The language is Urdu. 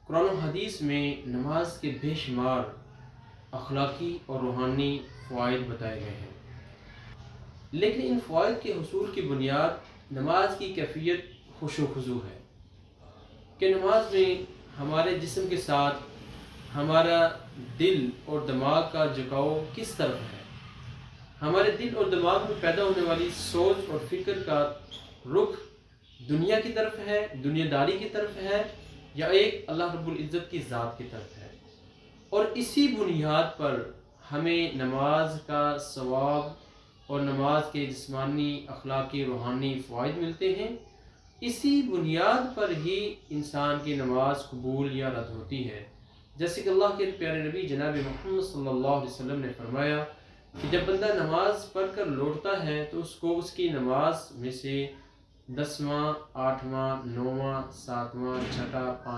قرآن و حدیث میں نماز کے بے شمار اخلاقی اور روحانی فوائد بتائے گئے ہیں، لیکن ان فوائد کے حصول کی بنیاد نماز کی کیفیت خشوع و خضوع ہے کہ نماز میں ہمارے جسم کے ساتھ ہمارا دل اور دماغ کا جھکاؤ کس طرف ہے، ہمارے دل اور دماغ میں پیدا ہونے والی سوچ اور فکر کا رخ دنیا کی طرف ہے، دنیا داری کی طرف ہے، یا ایک اللہ رب العزت کی ذات کی طرف ہے، اور اسی بنیاد پر ہمیں نماز کا ثواب اور نماز کے جسمانی اخلاقی روحانی فوائد ملتے ہیں۔ اسی بنیاد پر ہی انسان کی نماز قبول یا رد ہوتی ہے، جیسے کہ اللہ کے پیارے نبی جناب محمد صلی اللہ علیہ وسلم نے فرمایا کہ جب بندہ نماز پڑھ کر لوٹتا ہے تو اس کو اس کی نماز میں سے 10واں، 8واں، 9واں، 7واں، 6واں، 5